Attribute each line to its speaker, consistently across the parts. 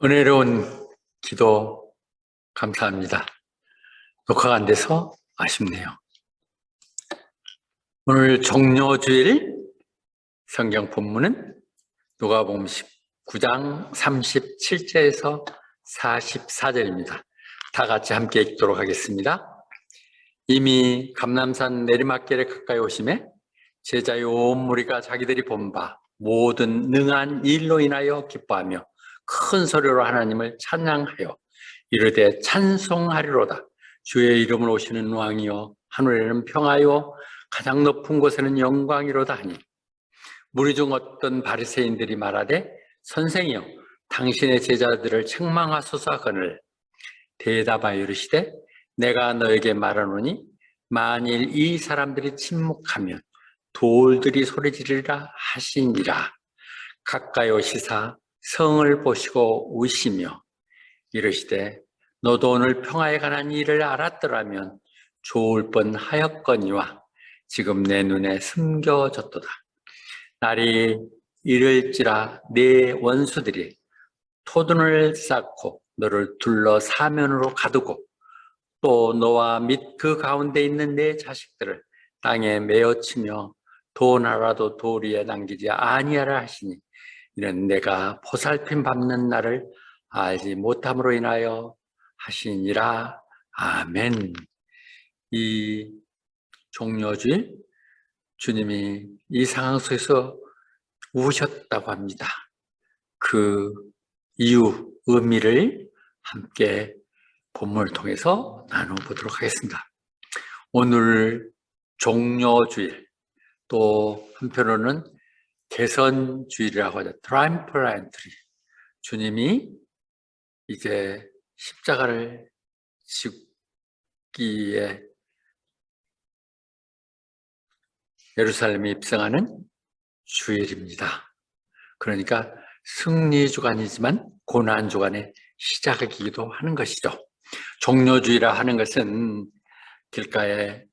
Speaker 1: 은혜로운 기도 감사합니다. 녹화가 안 돼서 아쉽네요. 오늘 종료주일 성경 본문은 누가복음 19장 37절에서 44절입니다. 다 같이 함께 읽도록 하겠습니다. 이미 감람산 내리막길에 가까이 오심에 제자의 온 무리가 자기들이 본 바 모든 능한 일로 인하여 기뻐하며 큰 소리로 하나님을 찬양하여 이르되 찬송하리로다. 주의 이름으로 오시는 왕이여 하늘에는 평화요 가장 높은 곳에는 영광이로다 하니 무리 중 어떤 바리새인들이 말하되 선생이여 당신의 제자들을 책망하소서 하거늘 대답하여 이르시되 내가 너에게 말하노니 만일 이 사람들이 침묵하면 돌들이 소리 지르리라 하시니라. 가까이 오시사 성을 보시고 우시며 이르시되 너도 오늘 평화에 관한 일을 알았더라면 좋을 뻔하였거니와 지금 내 눈에 숨겨졌도다. 날이 이를지라 네 원수들이 토둔을 쌓고 너를 둘러 사면으로 가두고 또 너와 및 그 가운데 있는 내 자식들을 땅에 메어치며 돈 하나도 돌 위에 남기지 아니하라 하시니 이는 내가 보살핌 받는 날을 알지 못함으로 인하여 하시니라. 아멘. 이 종료주일 주님이 이 상황 속에서 우셨다고 합니다. 그 이유, 의미를 함께 본문을 통해서 나눠보도록 하겠습니다. 오늘 종료주일, 또 한편으로는 개선주일이라고 하죠. 트라이엄플 엔트리. 주님이 이제 십자가를 지기에 예루살렘에 입성하는 주일입니다. 그러니까 승리주간이지만 고난주간의 시작이기도 하는 것이죠. 종료주의라 하는 것은 길가에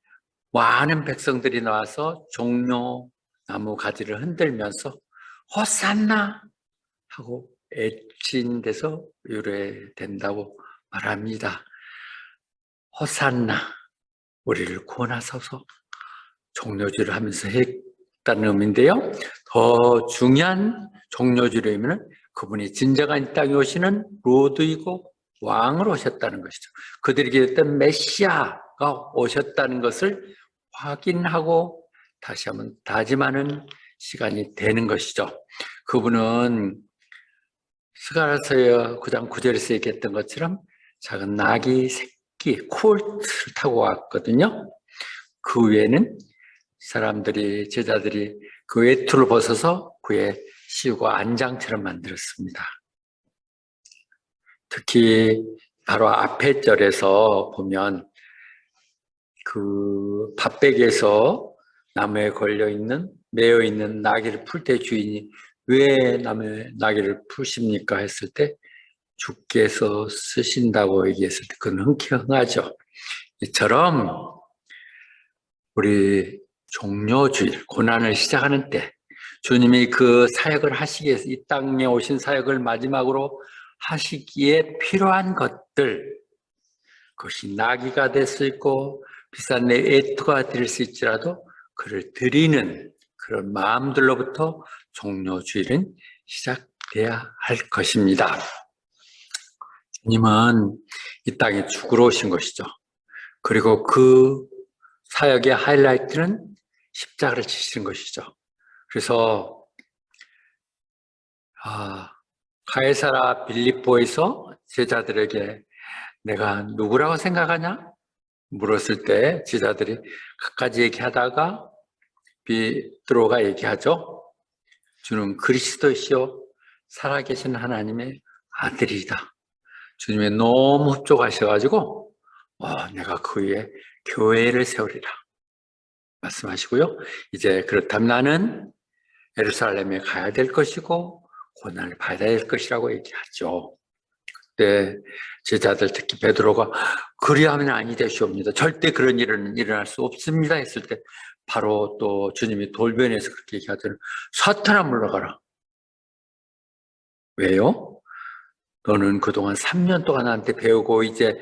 Speaker 1: 많은 백성들이 나와서 종료 나무 가지를 흔들면서 호산나 하고 애친 데서 유래된다고 말합니다. 호산나, 우리를 구원하소서, 종료주의를 하면서 했다는 의미인데요. 더 중요한 종료주의의 의미는 그분이 진정한 이 땅에 오시는 로드이고 왕으로 오셨다는 것이죠. 그들이 기다렸던 메시아가 오셨다는 것을 확인하고 다시 한번 다짐하는 시간이 되는 것이죠. 그분은 스가랴서 9장 9절에서 얘기했던 것처럼 작은 나귀 새끼 콜트를 타고 왔거든요. 그 외에는 사람들이, 제자들이 그 외투를 벗어서 그에 씌우고 안장처럼 만들었습니다. 특히 바로 앞에 절에서 보면 그 밭백에서 나무에 걸려있는, 매어있는 나귀를 풀 때 주인이 왜 나무에 나귀를 푸십니까? 했을 때 주께서 쓰신다고 얘기했을 때 그건 흔쾌흥하죠. 이처럼 우리 종료주일, 고난을 시작하는 때 주님이 그 사역을 하시기 위해서 이 땅에 오신 사역을 마지막으로 하시기에 필요한 것들, 그것이 나귀가 될 수 있고 비싼 내 애투가 될 수 있지라도 그를 드리는 그런 마음들로부터 종료주일은 시작돼야 할 것입니다. 주님은 이 땅에 죽으러 오신 것이죠. 그리고 그 사역의 하이라이트는 십자가를 지시는 것이죠. 그래서 가이사라 빌립보에서 제자들에게 내가 누구라고 생각하냐? 물었을 때 제자들이 갖가지 얘기하다가 베드로가 얘기하죠. 주는 그리스도시요 살아계신 하나님의 아들이다. 주님이 너무 흡족하셔가지고 내가 그 위에 교회를 세우리라 말씀하시고요. 이제 그렇다면 나는 예루살렘에 가야 될 것이고 고난을 받아야 될 것이라고 얘기하죠. 그때 제자들 특히 베드로가 그리하면 아니 되시옵니다. 절대 그런 일은 일어날 수 없습니다 했을 때 바로 또 주님이 돌변해서 그렇게 얘기하더니 사탄아 물러가라. 왜요? 너는 그동안 3년 동안 나한테 배우고 이제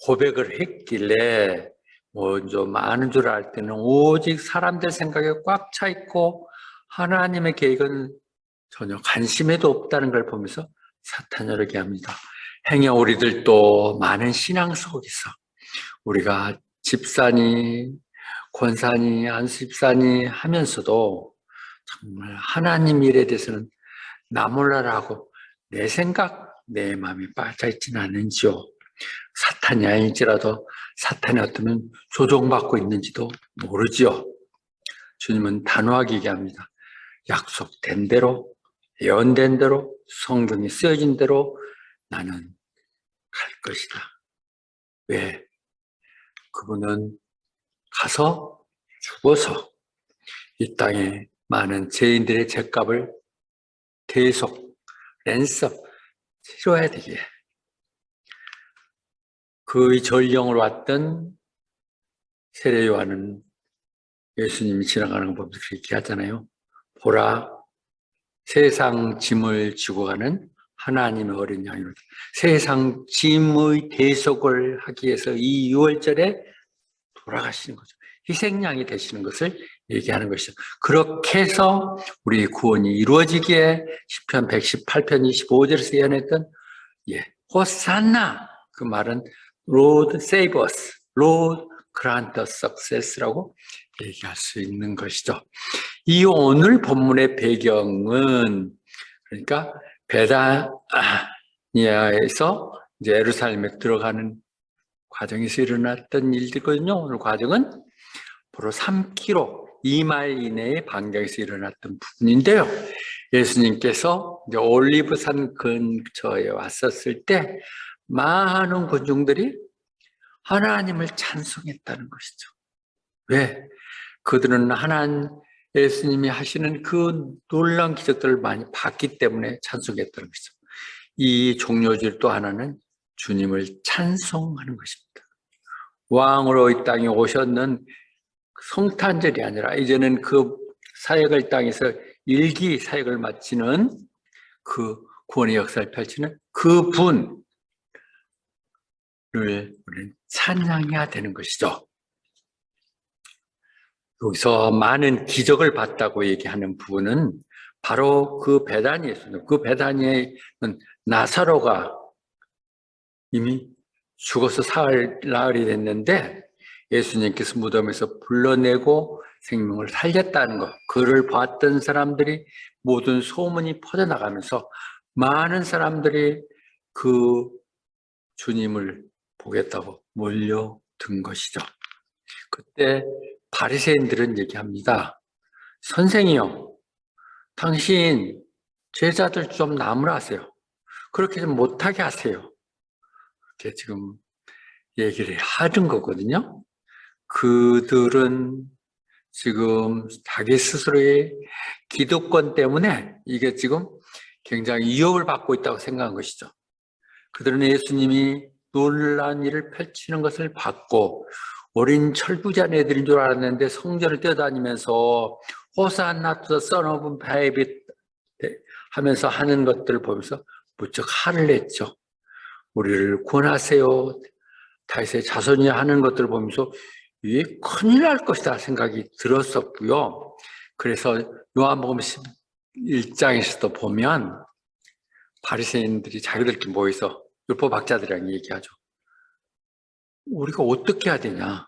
Speaker 1: 고백을 했길래 뭐 좀 아는 줄 알 때는 오직 사람들 생각에 꽉 차 있고 하나님의 계획은 전혀 관심에도 없다는 걸 보면서 사탄이 이렇게 합니다. 행여 우리들도 많은 신앙 속에서 우리가 집사니 권사니 안수집사니 하면서도 정말 하나님 일에 대해서는 나 몰라라고 내 생각, 내 마음이 빠져있지는 않은지요. 사탄이 아닐지라도 사탄이 어쩌면 조종받고 있는지도 모르지요. 주님은 단호하게 얘기합니다. 약속된 대로, 예언된 대로, 성경이 쓰여진 대로 나는 갈 것이다. 왜? 그분은 가서 죽어서 이 땅에 많은 죄인들의 죄값을 계속 랜섬 치러야 되기에 그의 전령으로 왔던 세례 요한은 예수님이 지나가는 거 보면서 그렇게 하잖아요. 보라, 세상 짐을 지고 가는 하나님의 어린 양이로다. 세상 짐의 대속을 하기 위해서 이 6월절에 돌아가시는 거죠. 희생양이 되시는 것을 얘기하는 것이죠. 그렇게 해서 우리 구원이 이루어지기에 시편 118편 25절에서 예언했던 호산나, 그 말은 Lord save us, Lord grant us success라고 얘기할 수 있는 것이죠. 이 오늘 본문의 배경은 그러니까 베다니아에서 이제 예루살렘에 들어가는 과정에서 일어났던 일들이거든요. 오늘 과정은 바로 3km, 2마일 이내의 반경에서 일어났던 부분인데요. 예수님께서 이제 올리브산 근처에 왔었을 때 많은 군중들이 하나님을 찬송했다는 것이죠. 왜? 그들은 예수님이 하시는 그 놀라운 기적들을 많이 봤기 때문에 찬송했다는 것이죠. 이 종료절 또 하나는 주님을 찬송하는 것입니다. 왕으로 이 땅에 오셨는 성탄절이 아니라 이제는 그 사역을 이 땅에서 일기 사역을 마치는 그 구원의 역사를 펼치는 그 분을 우리는 찬양해야 되는 것이죠. 여기서 많은 기적을 봤다고 얘기하는 부분은 바로 그 베다니에서는 그 베다니에는 나사로가 이미 죽어서 나흘이 됐는데 예수님께서 무덤에서 불러내고 생명을 살렸다는 것, 그를 봤던 사람들이 모든 소문이 퍼져나가면서 많은 사람들이 그 주님을 보겠다고 몰려든 것이죠. 그때 바리새인들은 얘기합니다. 선생이요, 당신 제자들 좀 나무라세요. 그렇게 좀 못하게 하세요. 이렇게 지금 얘기를 하는 거거든요. 그들은 지금 자기 스스로의 기득권 때문에 이게 지금 굉장히 위협을 받고 있다고 생각한 것이죠. 그들은 예수님이 놀라운 일을 펼치는 것을 봤고 어린 철부자네들인 줄 알았는데 성전을 뛰어다니면서 호산나 투 더 선 오브 데이빗 하면서 하는 것들을 보면서 무척 화를 냈죠. 우리를 구원하세요. 다윗의 자손이 하는 것들을 보면서 이게 큰일 날 것이다 생각이 들었었고요. 그래서 요한복음 11장에서도 보면 바리새인들이 자기들끼리 모여서 율법학자들이랑 얘기하죠. 우리가 어떻게 해야 되냐?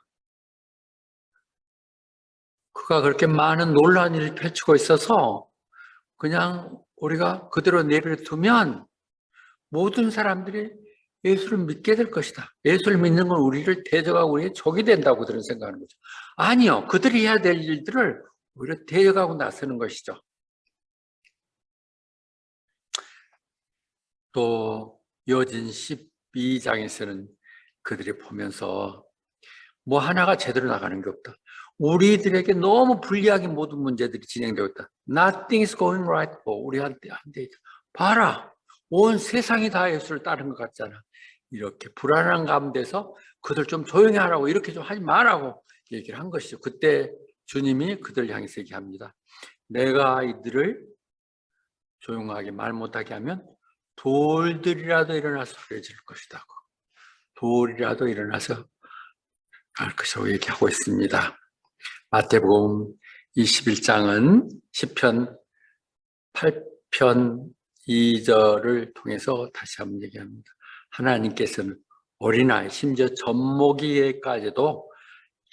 Speaker 1: 그가 그렇게 많은 놀라운 일을 펼치고 있어서 그냥 우리가 그대로 내버려두면 모든 사람들이 예수를 믿게 될 것이다. 예수를 믿는 건 우리를 대적하고 우리의 적이 된다고 그들은 생각하는 거죠. 아니요. 그들이 해야 될 일들을 오히려 대적하고 나서는 것이죠. 또 이어진 12장에서는 그들이 보면서 뭐 하나가 제대로 나가는 게 없다. 우리들에게 너무 불리하게 모든 문제들이 진행되고 있다. Nothing is going right. 우리한테 안 돼. 봐라. 온 세상이 다 예수를 따르는 것 같잖아. 이렇게 불안한 가운데서 그들 좀 조용히 하라고 이렇게 좀 하지 말라고 얘기를 한 것이죠. 그때 주님이 그들 향해서 얘기합니다. 내가 이들을 조용하게 말 못하게 하면 돌들이라도 일어나서 소리 지를 것이다. 돌이라도 일어나서 할 것이라고 얘기하고 있습니다. 마태복음 21장은 시편 8편 2절을 통해서 다시 한번 얘기합니다. 하나님께서는 어린아이, 심지어 젖먹이에까지도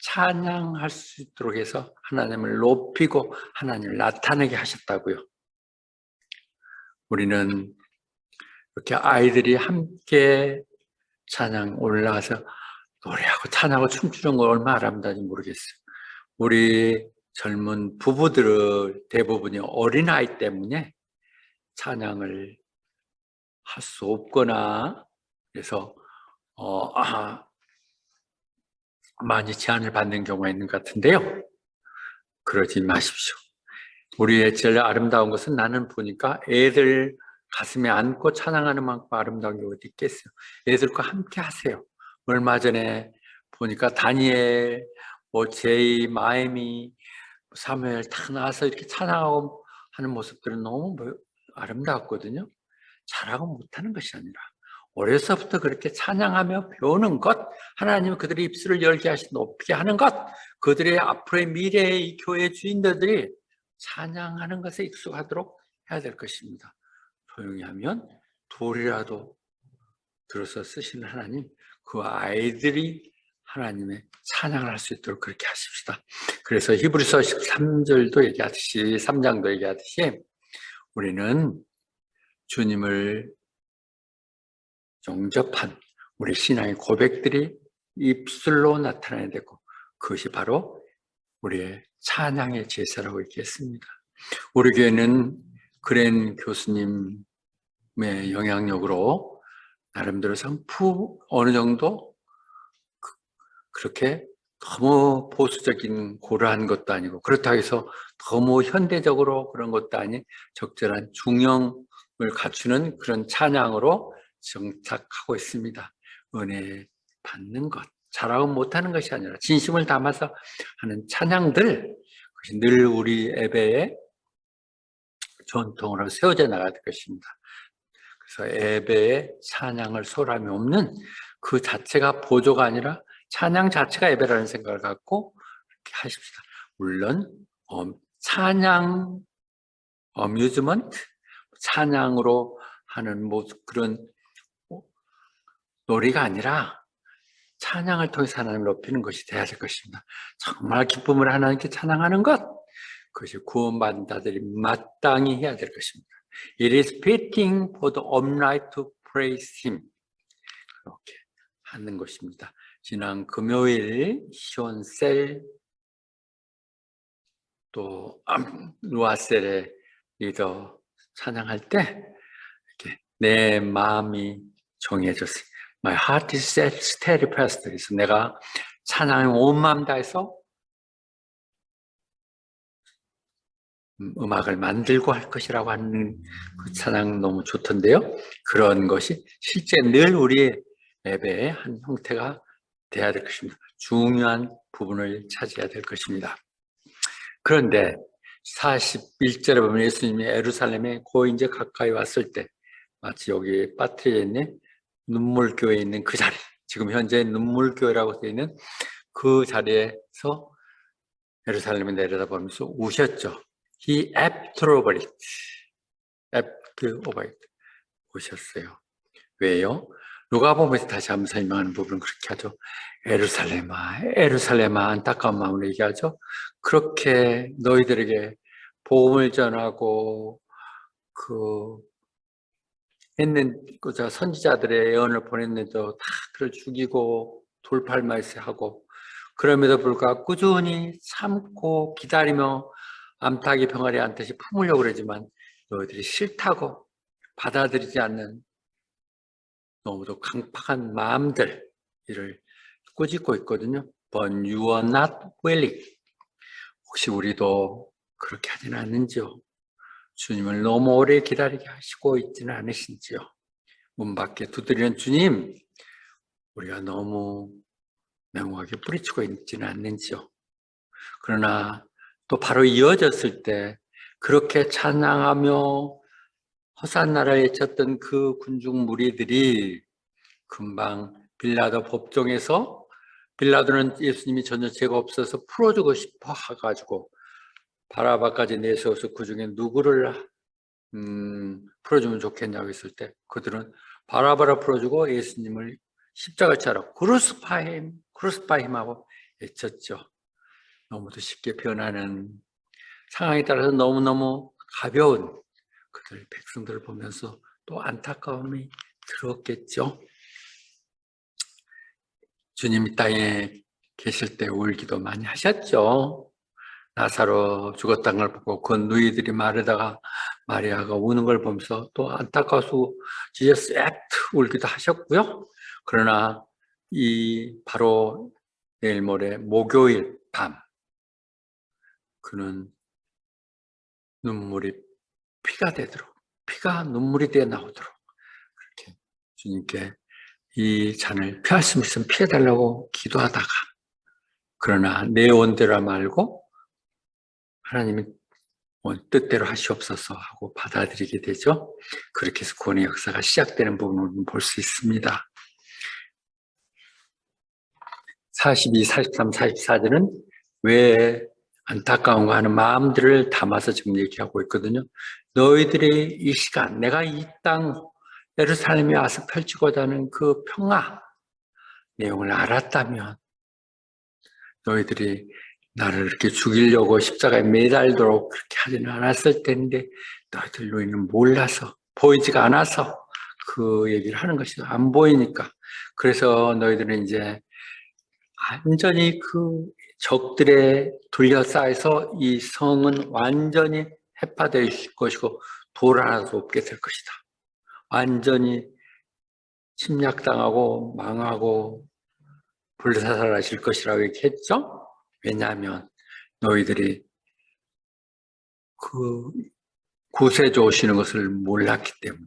Speaker 1: 찬양할 수 있도록 해서 하나님을 높이고 하나님을 나타내게 하셨다고요. 우리는 이렇게 아이들이 함께 찬양 올라와서 노래하고 찬양하고 춤추는 거 얼마나 아름다운지 모르겠어요. 우리 젊은 부부들 대부분이 어린아이 때문에 찬양을 할 수 없거나 그래서 많이 제한을 받는 경우가 있는 것 같은데요. 그러지 마십시오. 우리의 제일 아름다운 것은 나는 보니까 애들 가슴에 안고 찬양하는 만큼 아름다운 게 어디 있겠어요. 애들과 함께 하세요. 얼마 전에 보니까 다니엘, 제이, 마에미, 사무엘 다 나와서 이렇게 찬양하고 하는 모습들은 너무 아름다웠거든요. 잘하고 못하는 것이 아니라 어려서부터 그렇게 찬양하며 배우는 것, 하나님은 그들의 입술을 열게 하시 높이게 하는 것, 그들의 앞으로의 미래의 이 교회 주인들이 찬양하는 것에 익숙하도록 해야 될 것입니다. 조용히 하면 돌이라도 들어서 쓰시는 하나님, 그 아이들이 하나님의 찬양을 할 수 있도록 그렇게 하십시다. 그래서 히브리서 13절도 얘기하듯이 3장도 얘기하듯이 우리는 주님을 영접한 우리 신앙의 고백들이 입술로 나타나야 되고 그것이 바로 우리의 찬양의 제사라고 얘기했습니다. 우리 교회는 그랜 교수님의 영향력으로 나름대로 어느 정도 그렇게 너무 보수적인 고려한 것도 아니고 그렇다고 해서 너무 현대적으로 그런 것도 아닌 적절한 중형을 갖추는 그런 찬양으로 정착하고 있습니다. 은혜 받는 것, 잘하고 못하는 것이 아니라 진심을 담아서 하는 찬양들, 그것이 늘 우리 예배의 전통으로 세워져 나갈 것입니다. 그래서 예배에 찬양을 소람이 없는 그 자체가 보조가 아니라 찬양 자체가 예배라는 생각을 갖고 이렇게 하십시다. 물론 찬양, 어뮤즈먼트, 찬양으로 하는 모습 그런 놀이가 아니라 찬양을 통해서 하나님을 높이는 것이 되어야 될 것입니다. 정말 기쁨을 하나님께 찬양하는 것, 그것이 구원받은 자들이 마땅히 해야 될 것입니다. It is fitting for the upright to praise Him. 그렇게 하는 것입니다. 지난 금요일 시온셀 또 루아셀의 리더 찬양할 때 이렇게 내 마음이 정해졌어요. My heart is set steadfast. 그래서 내가 찬양을 온 마음 다해서 음악을 만들고 할 것이라고 하는 그 찬양 너무 좋던데요. 그런 것이 실제 늘 우리의 예배의 한 형태가 돼야 될 것입니다. 중요한 부분을 차지해야 될 것입니다. 그런데 41절에 보면 예수님이 예루살렘에 이제 가까이 왔을 때 마치 여기 파트리에 있는 눈물교회에 있는 그 자리, 지금 현재 눈물교회라고 되어 있는 그 자리에서 예루살렘에 내려다보면서 우셨죠. He wept over it. 우셨어요. 왜요? 누가복음에서 다시 한번 설명하는 부분은 그렇게 하죠. 예루살렘아, 예루살렘아, 안타까운 마음으로 얘기하죠. 그렇게 너희들에게 복음을 전하고 선지자들의 예언을 보냈는데도 다 그를 죽이고 돌팔마이스 하고 그럼에도 불구하고 꾸준히 참고 기다리며 암탉이 병아리 앉듯이 품으려고 그러지만 너희들이 싫다고 받아들이지 않는 너무도 강팍한 마음들 이를 꾸짖고 있거든요. But you are not willing. 혹시 우리도 그렇게 하지는 않는지요? 주님을 너무 오래 기다리게 하시고 있지는 않으신지요? 문 밖에 두드리는 주님, 우리가 너무 명확하게 뿌리치고 있지는 않는지요? 그러나 또 바로 이어졌을 때 그렇게 찬양하며 허산 나라에 있었던 그 군중 무리들이 금방 빌라도 법정에서 빌라도는 예수님이 전혀 죄가 없어서 풀어주고 싶어 해가지고 바라바까지 내세워서 그 중에 누구를 풀어주면 좋겠냐고 했을 때 그들은 바라바를 풀어주고 예수님을 십자가에 차라 크루스파임하고 외쳤죠. 너무도 쉽게 변하는 상황에 따라서 너무너무 가벼운 그들 백성들을 보면서 또 안타까움이 들었겠죠. 주님 이 땅에 계실 때 울기도 많이 하셨죠. 나사로 죽었다는 걸 보고 그 누이들이 마르다가 마리아가 우는 걸 보면서 또 안타까워서 진짜 쎄트 울기도 하셨고요. 그러나 이 바로 내일 모레 목요일 밤 그는 눈물이 피가 되도록 피가 눈물이 되어 나오도록 그렇게 주님께 이 잔을 피할 수 있으면 피해달라고 기도하다가 그러나 내 원대로 말고 하나님이 뜻대로 하시옵소서 하고 받아들이게 되죠. 그렇게 해서 구원의 역사가 시작되는 부분을 볼 수 있습니다. 42, 43, 44절은 왜 안타까운가 하는 마음들을 담아서 지금 얘기하고 있거든요. 너희들의 이 시간, 내가 이 땅 예루살렘에 와서 펼치고자 하는 그 평화 내용을 알았다면 너희들이 나를 이렇게 죽이려고 십자가에 매달도록 그렇게 하지는 않았을 텐데 너희들 너희는 몰라서 보이지가 않아서 그 얘기를 하는 것이죠. 안 보이니까. 그래서 너희들은 이제 완전히 그 적들에 둘러싸여서 이 성은 완전히 해파될 것이고 돌 하나도 없게 될 것이다. 완전히 침략당하고 망하고 불사살하실 것이라고 얘기했죠. 왜냐하면 너희들이 그 구세주 오시는 것을 몰랐기 때문에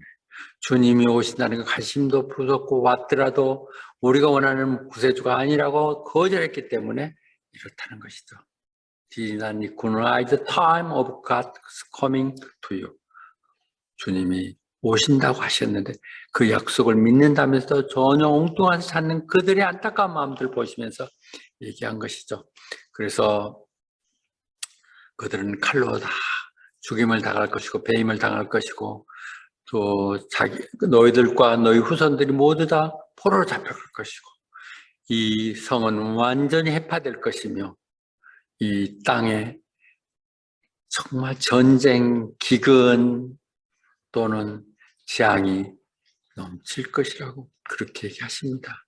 Speaker 1: 주님이 오신다는 그 관심도 부족고 왔더라도 우리가 원하는 구세주가 아니라고 거절했기 때문에 이렇다는 것이죠. Did not recognize the time of God's coming to you. 주님이 오신다고 하셨는데 그 약속을 믿는다면서 전혀 엉뚱한 찾는 그들의 안타까운 마음들 보시면서 얘기한 것이죠. 그래서 그들은 칼로 다 죽임을 당할 것이고 배임을 당할 것이고 또 너희들과 너희 후손들이 모두 다 포로로 잡혀갈 것이고 이 성은 완전히 해파될 것이며 이 땅에 정말 전쟁, 기근 또는 재앙이 넘칠 것이라고 그렇게 얘기하십니다.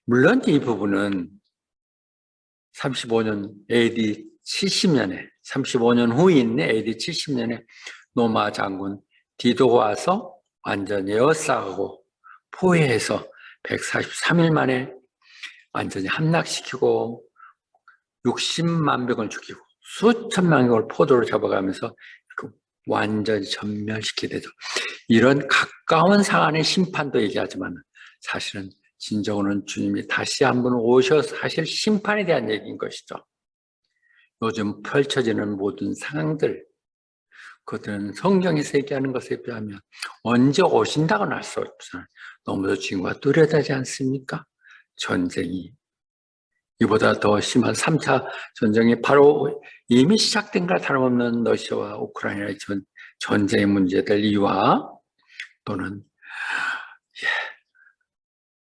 Speaker 1: 물론 이 부분은 35년 AD 70년에 35년 후인 AD 70년에 로마 장군 디도가 와서 완전히 에워싸고 포위해서 143일 만에 완전히 함락시키고 60만 명을 죽이고 수천만 명을 포로로 잡아가면서 완전히 전멸시키게 되죠. 이런 가까운 상황의 심판도 얘기하지만 사실은 진정으로는 주님이 다시 한번 오셔서 하실 심판에 대한 얘기인 것이죠. 요즘 펼쳐지는 모든 상황들, 그들은 성경에서 얘기하는 것에 비하면 언제 오신다고는 할 수 없잖아요. 너무도 지금과 뚜렷하지 않습니까? 전쟁이 이보다 더 심한 3차 전쟁이 바로 이미 시작된 걸 다름없는 러시아와 우크라이나의 전쟁의 문제들 이와 또는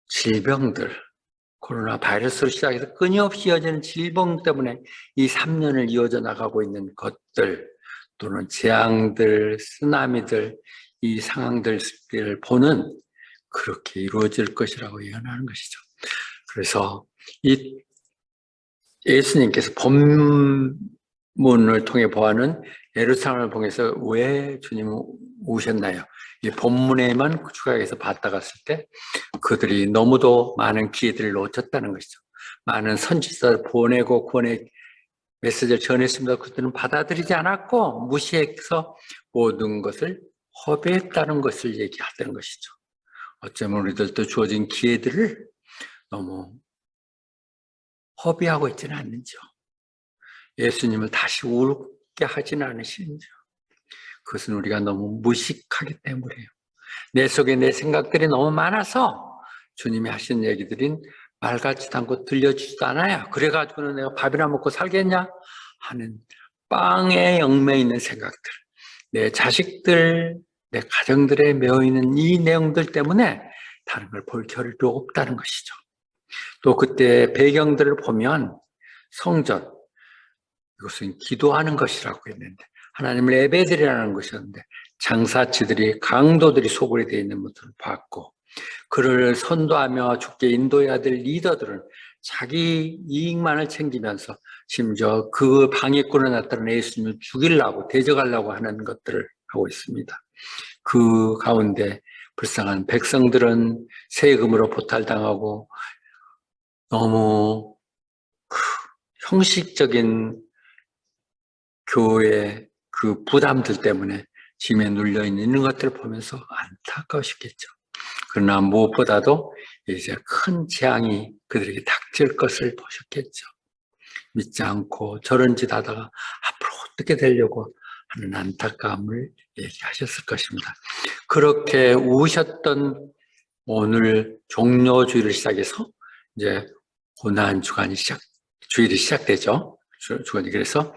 Speaker 1: 질병들, 코로나 바이러스로 시작해서 끊임없이 이어지는 질병 때문에 이 3년을 이어져 나가고 있는 것들 또는 재앙들, 쓰나미들 이 상황들을 보는 그렇게 이루어질 것이라고 예언하는 것이죠. 그래서 이 예수님께서 본문을 통해 보아는 예루살렘을 통해서 왜 주님은 오셨나요? 이 본문에만 추가해서 봤다 갔을 때 그들이 너무도 많은 기회들을 놓쳤다는 것이죠. 많은 선지자를 보내고 구원의 메시지를 전했습니다. 그들은 받아들이지 않았고 무시해서 모든 것을 허비했다는 것을 얘기하다는 것이죠. 어쩌면 우리들도 주어진 기회들을 너무 허비하고 있지는 않는지요. 예수님을 다시 울게 하지는 않으시는지요. 그것은 우리가 너무 무식하기 때문이에요. 내 속에 내 생각들이 너무 많아서 주님이 하신 얘기들이 말 같지도 않고 들려주지도 않아요. 그래가지고는 내가 밥이나 먹고 살겠냐 하는 빵에 얽매 있는 생각들, 내 자식들, 내 가정들에 매여 있는 이 내용들 때문에 다른 걸 볼 겨를도 없다는 것이죠. 또 그때 배경들을 보면 성전, 이것은 기도하는 것이라고 했는데 하나님을 예배드리라는 것이었는데 장사치들이 강도들이 소굴이 되어 있는 것을 봤고, 그를 선도하며 주께 인도해야 될 리더들은 자기 이익만을 챙기면서 심지어 그 방해꾼을 나타낸 예수님을 죽이려고 대적하려고 하는 것들을 하고 있습니다. 그 가운데 불쌍한 백성들은 세금으로 포탈당하고 너무 형식적인 교회 그 부담들 때문에 짐에 눌려 있는 것들을 보면서 안타까우시겠죠. 그러나 무엇보다도 이제 큰 재앙이 그들에게 닥칠 것을 보셨겠죠. 믿지 않고 저런 짓 하다가 앞으로 어떻게 되려고 하는 안타까움을 얘기하셨을 것입니다. 그렇게 우셨던 오늘 종료주일을 시작해서 이제 고난 주일이 시작되죠. 주간이. 그래서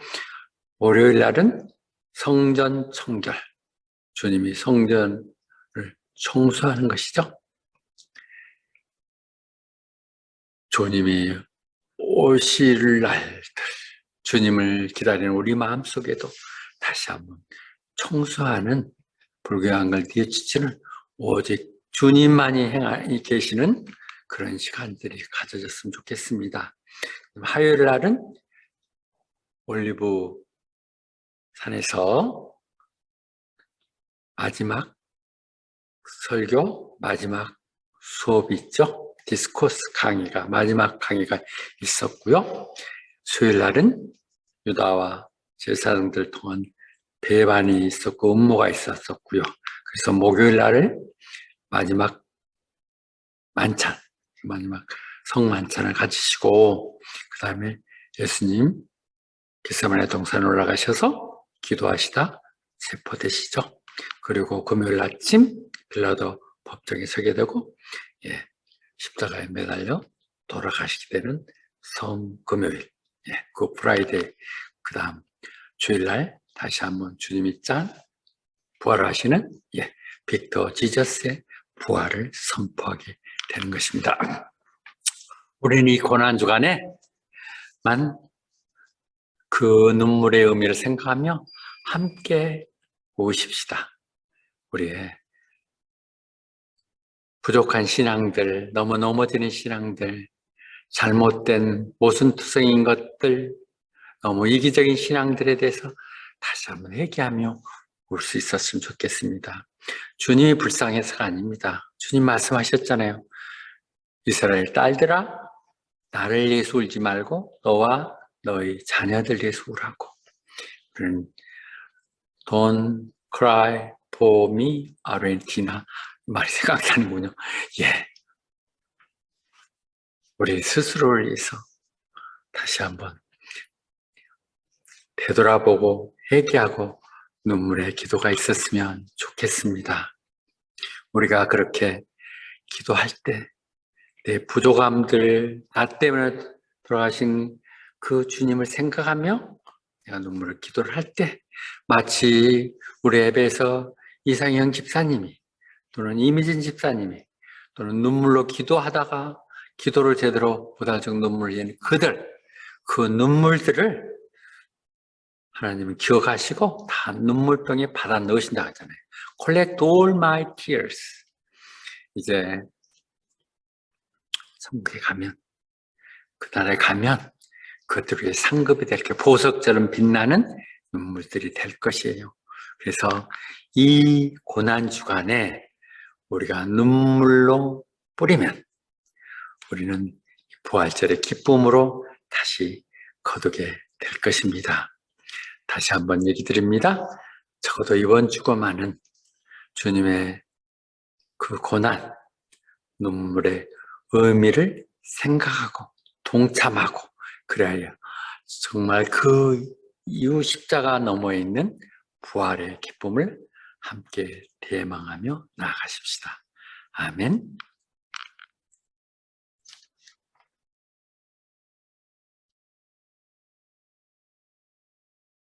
Speaker 1: 월요일 날은 성전 청결, 주님이 성전을 청소하는 것이죠. 주님이 오실 날들, 주님을 기다리는 우리 마음속에도 다시 한번 청소하는, 불교의 한글 뒤에치는 오직 주님만이 계시는 그런 시간들이 가져졌으면 좋겠습니다. 화요일 날은 올리브 산에서 마지막 설교, 마지막 수업이 있죠. 디스코스 강의가, 마지막 강의가 있었고요. 수요일 날은 유다와 제사장들 통한 배반이 있었고 음모가 있었고요. 그래서 목요일 날을 마지막 만찬, 마지막 성만찬을 가지시고 그 다음에 예수님 겟세마네 동산에 올라가셔서 기도하시다 세포되시죠. 그리고 금요일 아침 빌라도 법정에 서게 되고 십자가에 매달려 돌아가시게 되는 성금요일, 그 프라이데이, 그 다음 주일날 다시 한번 주님이 부활하시는 빅터 지저스의 부활을 선포하게 되는 것입니다. 우리는 이 고난주간에만 그 눈물의 의미를 생각하며 함께 오십시다. 우리의 부족한 신앙들, 너무 넘어지는 신앙들, 잘못된 모순투성인 것들, 너무 이기적인 신앙들에 대해서 다시 한번 회개하며 올 수 있었으면 좋겠습니다. 주님이 불쌍해서가 아닙니다. 주님 말씀하셨잖아요. 이스라엘 딸들아, 나를 위해서 울지 말고 너와 너희 자녀들 위해서 울라고. Don't cry for me, 아르헨티나. 말이 생각이 나는군요. 우리 스스로를 위해서 다시 한번 되돌아보고 회개하고 눈물의 기도가 있었으면 좋겠습니다. 우리가 그렇게 기도할 때 내 부족함들, 나 때문에 돌아가신 그 주님을 생각하며 내가 기도를 할 때 마치 우리 앱에서 이상형 집사님이 또는 이미진 집사님이 또는 눈물로 기도하다가 기도를 제대로 보다적 눈물을 흘리는 그 눈물들을 하나님은 기억하시고 다 눈물병에 받아 넣으신다고 하잖아요. Collect all my tears. 이제 천국에 가면, 그 나라에 가면 그것들 위해 상급이 될 게 보석처럼 빛나는 눈물들이 될 것이에요. 그래서 이 고난주간에 우리가 눈물로 뿌리면 우리는 부활절의 기쁨으로 다시 거두게 될 것입니다. 다시 한번 얘기 드립니다. 적어도 이번 주간만은 주님의 그 고난, 눈물의 의미를 생각하고 동참하고, 그래야 정말 그 이후 십자가 너머에 있는 부활의 기쁨을 함께 대망하며 나아가십시다. 아멘.